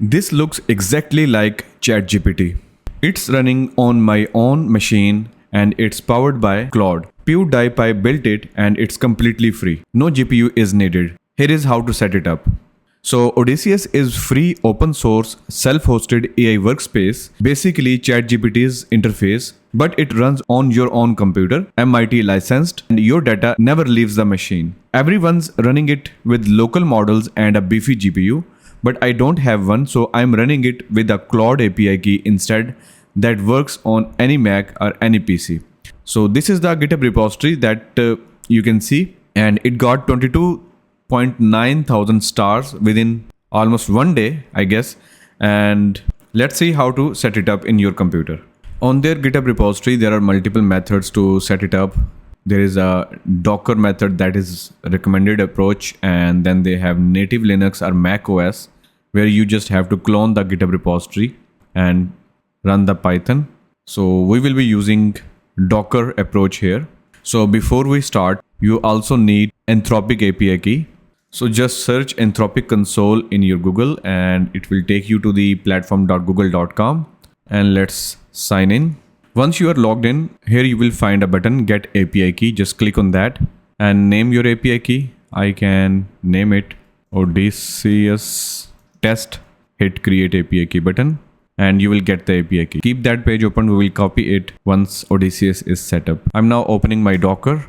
This looks exactly like ChatGPT. It's running on my own machine and it's powered by Claude. PewDiePie built it and it's completely free. No GPU is needed. Here is how to set it up. So Odysseus is free open source self-hosted AI workspace, basically ChatGPT's interface, but it runs on your own computer, MIT licensed, and your data never leaves the machine. Everyone's running it with local models and a beefy GPU, but I don't have one, so I'm running it with a Claude API key instead that works on any Mac or any PC. So this is the GitHub repository that you can see, and it got 22.9 thousand stars within almost one day, I guess. And let's see how to set it up in your computer. On their GitHub repository, there are multiple methods to set it up. There is a Docker method that is a recommended approach, and then they have native Linux or Mac OS, where you just have to clone the GitHub repository and run the Python. So we will be using Docker approach here. So before we start, you also need Anthropic API key. So just search Anthropic console in your Google and it will take you to the platform.google.com, and let's sign in. Once you are logged in, here you will find a button, Get API Key. Just click on that and name your API key. I can name it Odysseus test. Hit Create API Key button and you will get the API key. Keep that page open. We will copy it once Odysseus is set up. I'm now opening my Docker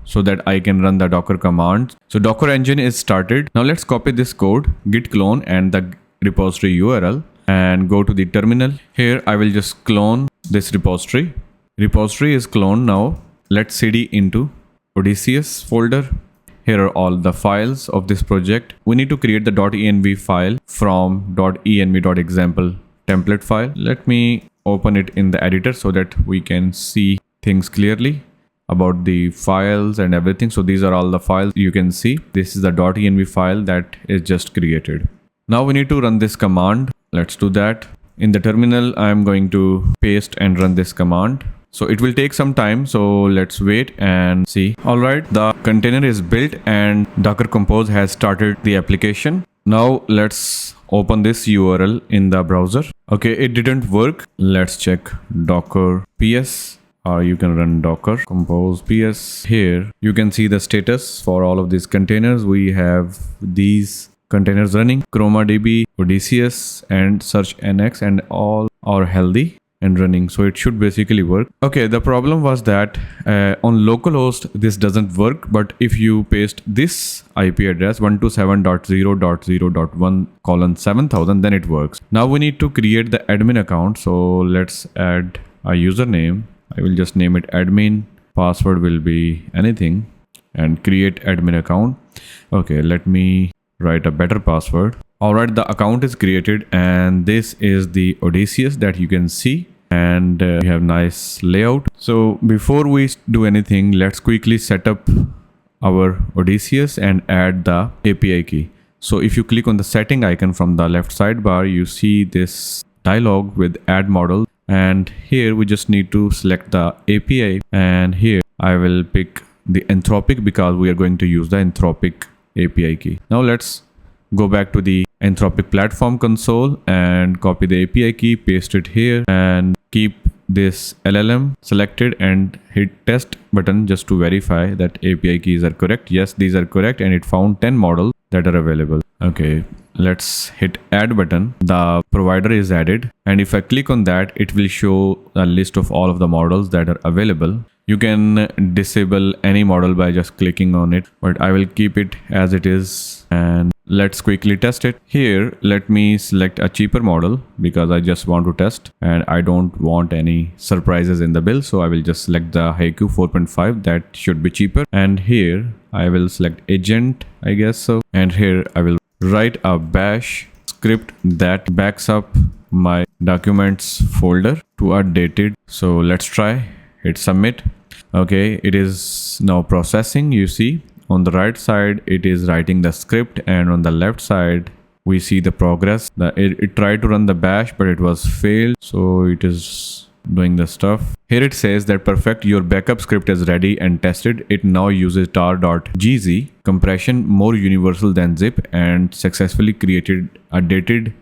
so that I can run the Docker command. So Docker engine is started. Now let's copy this code, git clone and the repository URL, and go to the terminal. Here I will just clone this repository. Repository is cloned now. Let's cd into Odysseus folder. Here are all the files of this project. We need to create the .env file from .env.example template file. Let me open it in the editor so that we can see things clearly about the files and everything. So these are all the files you can see. This is the .env file that is just created. Now we need to run this command. Let's do that. In the terminal, I'm going to paste and run this command. So it will take some time. So let's wait and see. All right, the container is built and Docker Compose has started the application. Now let's open this URL in the browser. Okay, it didn't work. Let's check Docker PS. Or you can run Docker Compose PS. Here you can see the status for all of these containers. We have these containers running, ChromaDB, Odysseus and SearXNG, and all are healthy and running, so it should basically work. Okay, the problem was that on localhost this doesn't work, but if you paste this IP address 127.0.0.1:7000, then it works. Now we need to create the admin account, so let's add a username. I will just name it admin. Password will be anything and create admin account. Okay, let me write a better password. Alright, the account is created and this is the Odysseus that you can see, and we have nice layout. So before we do anything, let's quickly set up our Odysseus and add the API key. So if you click on the setting icon from the left sidebar, you see this dialog with add model, and here we just need to select the API, and here I will pick the Anthropic because we are going to use the Anthropic API key. Now let's go back to the Anthropic platform console and copy the API key, paste it here, and keep this LLM selected and hit test button just to verify that API keys are correct. Yes, these are correct, and it found 10 models that are available. Okay, let's hit add button. The provider is added, and if I click on that, it will show a list of all of the models that are available. You can disable any model by just clicking on it, but I will keep it as it is, and let's quickly test it. Here, let me select a cheaper model because I just want to test and I don't want any surprises in the bill. So I will just select the Haiku 4.5, that should be cheaper. And here I will select agent, I guess so. And here I will write a bash script that backs up my documents folder to a dated. So let's try, hit submit. Okay, it is now processing. You see on the right side it is writing the script, and on the left side we see the progress. It tried to run the bash but it was failed, so it is doing the stuff. Here it says that perfect, your backup script is ready and tested. It now uses tar.gz compression, more universal than zip, and successfully created a dated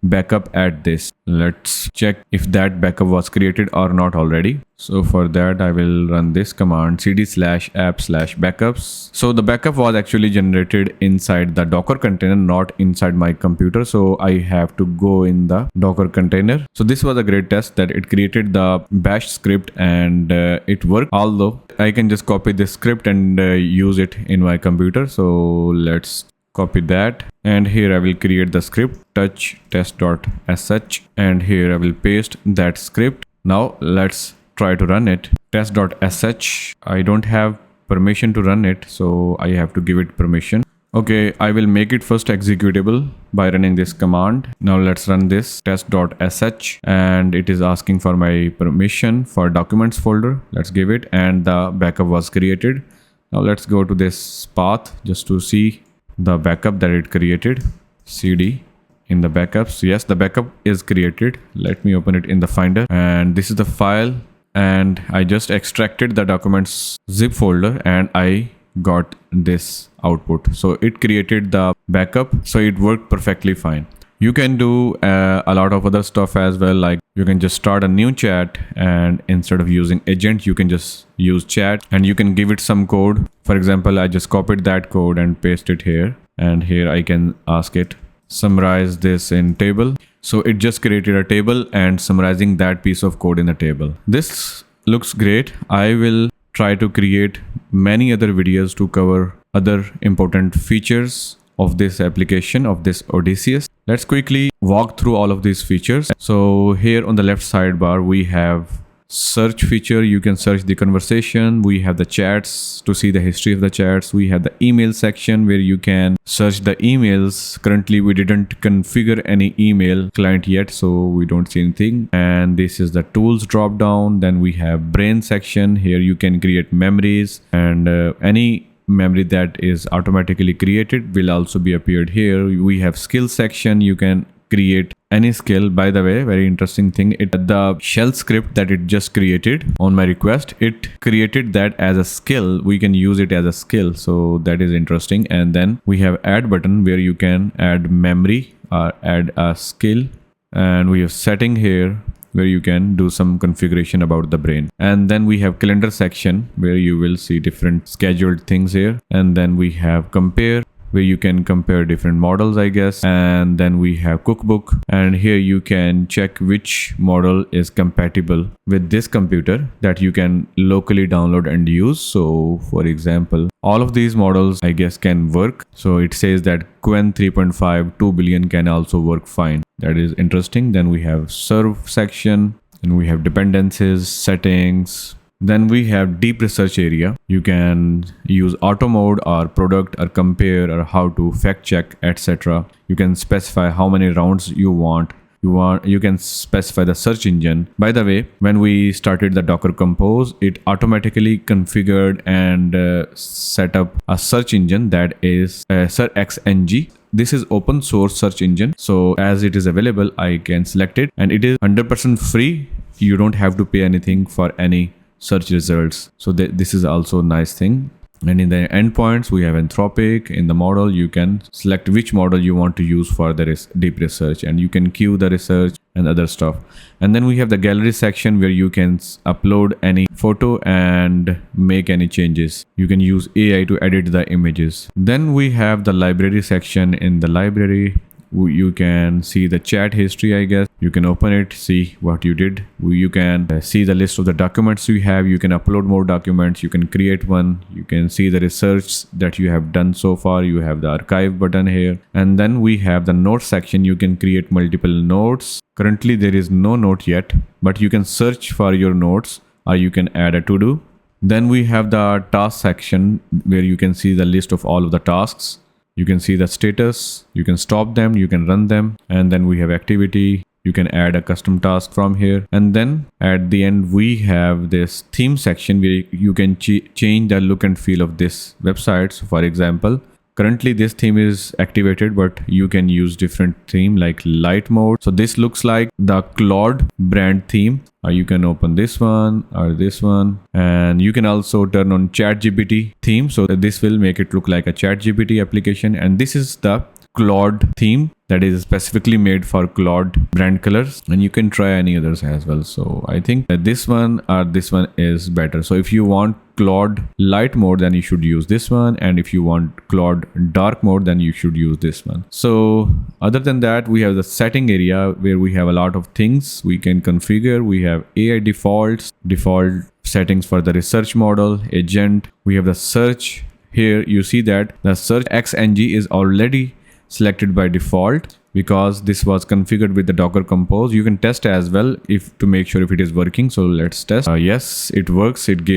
backup at this. Let's check if that backup was created or not already. So for that, I will run this command cd/app/backups. So the backup was actually generated inside the Docker container, not inside my computer. So I have to go in the Docker container. So this was a great test that it created the bash script and it worked. Although I can just copy this script and use it in my computer. So let's copy that, and here I will create the script touch test.sh, and here I will paste that script. Now let's try to run it. Test.sh, I don't have permission to run it, so I have to give it permission. Okay, I will make it first executable by running this command. Now let's run this test.sh, and it is asking for my permission for documents folder. Let's give it, and the backup was created. Now let's go to this path just to see the backup that it created. CD in the backups. Yes, the backup is created. Let me open it in the Finder, and this is the file, and I just extracted the documents zip folder and I got this output. So it created the backup, so it worked perfectly fine. You can do a lot of other stuff as well, like you can just start a new chat, and instead of using agent you can just use chat, and you can give it some code. For example, I just copied that code and paste it here, and here I can ask it summarize this in table. So it just created a table and summarizing that piece of code in the table. This looks great. I will try to create many other videos to cover other important features of this application, of this Odysseus. Let's quickly walk through all of these features. So here on the left sidebar we have search feature. You can search the conversation. We have the chats to see the history of the chats. We have the email section where you can search the emails. Currently we didn't configure any email client yet, so we don't see anything. And this is the tools drop down. Then we have brain section. Here you can create memories, and any memory that is automatically created will also be appeared here. We have skill section. You can create any skill. By the way, very interesting thing, the shell script that it just created on my request, it created that as a skill. We can use it as a skill, so that is interesting. And then we have add button where you can add memory or add a skill, and we have setting here where you can do some configuration about the brain. And then we have calendar section where you will see different scheduled things here. And then we have compare where you can compare different models, I guess. And then we have cookbook, and here you can check which model is compatible with this computer that you can locally download and use. So for example, all of these models I guess can work. So it says that Qwen 3.5 2 billion can also work fine. That is interesting. Then we have serve section, and we have dependencies, settings. Then we have deep research area. You can use auto mode or product or compare or how to fact check, etc. You can specify how many rounds you want. You can specify the search engine. By the way, when we started the Docker Compose, it automatically configured and set up a search engine that is SearXNG. This is open source search engine. So as it is available, I can select it, and it is 100% free. You don't have to pay anything for any search results. So this is also a nice thing. And in the endpoints, we have Anthropic. In the model, you can select which model you want to use for the deep research, and you can queue the research and other stuff. And then we have the gallery section where you can upload any photo and make any changes. You can use AI to edit the images. Then we have the library section. In the library, you can see the chat history, I guess. You can open it, see what you did. You can see the list of the documents you have. You can upload more documents. You can create one. You can see the research that you have done so far. You have the archive button here. And then we have the notes section. You can create multiple notes. Currently there is no note yet, but you can search for your notes, or you can add a to-do. Then we have the task section where you can see the list of all of the tasks. You can see the status, you can stop them, you can run them. And then we have activity. You can add a custom task from here. And then at the end, we have this theme section where you can change the look and feel of this website. So for example, currently this theme is activated, but you can use different theme like light mode. So this looks like the Claude brand theme. Or you can open this one or this one, and you can also turn on ChatGPT theme. So this will make it look like a ChatGPT application. And this is the Claude theme. that is specifically made for Claude brand colors, and you can try any others as well. So I think that this one or this one is better. So if you want Claude light mode, then you should use this one, and if you want Claude dark mode, then you should use this one. So other than that, we have the setting area where we have a lot of things we can configure. We have AI defaults, default settings for the research model, agent. We have the search. Here you see that the SearXNG is already selected by default because this was configured with the Docker Compose. You can test as well if to make sure if it is working. So let's test. Yes, it works. It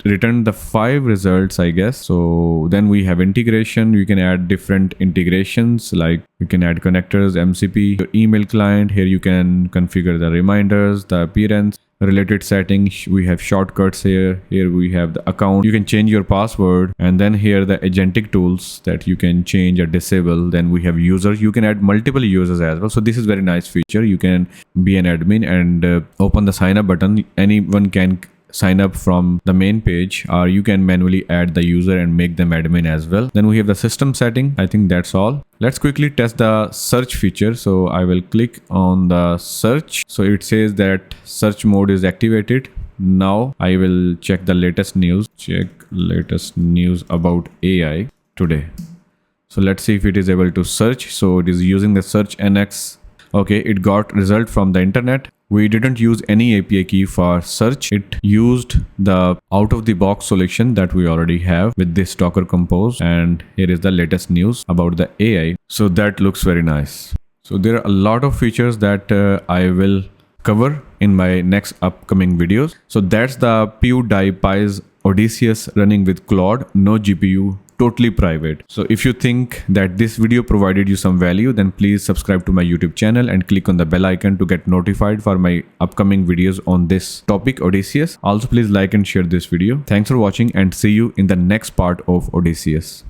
returned the 5 results, I guess. So then we have integration. You can add different integrations, like you can add connectors, MCP, your email client. Here you can configure the reminders, the appearance, related settings. We have shortcuts here. Here we have the account. You can change your password, and then here the agentic tools that you can change or disable. Then we have users. You can add multiple users as well. So this is very nice feature. You can be an admin and open the sign up button. Anyone can sign up from the main page, or you can manually add the user and make them admin as well. Then we have the system setting. I think that's all. Let's quickly test the search feature. So I will click on the search. So it says that search mode is activated. Now I will check the latest news. Check latest news about AI today. So let's see if it is able to search. So it is using the search NX. Okay, it got result from the internet. We didn't use any API key for search. It used the out-of-the-box solution that we already have with this Docker Compose. And here is the latest news about the AI. So that looks very nice. So there are a lot of features that I will cover in my next upcoming videos. So that's the PewDiePie's Odysseus running with Claude, no GPU, totally private. So if you think that this video provided you some value, then please subscribe to my YouTube channel and click on the bell icon to get notified for my upcoming videos on this topic, Odysseus. Also, please like and share this video. Thanks for watching and see you in the next part of Odysseus.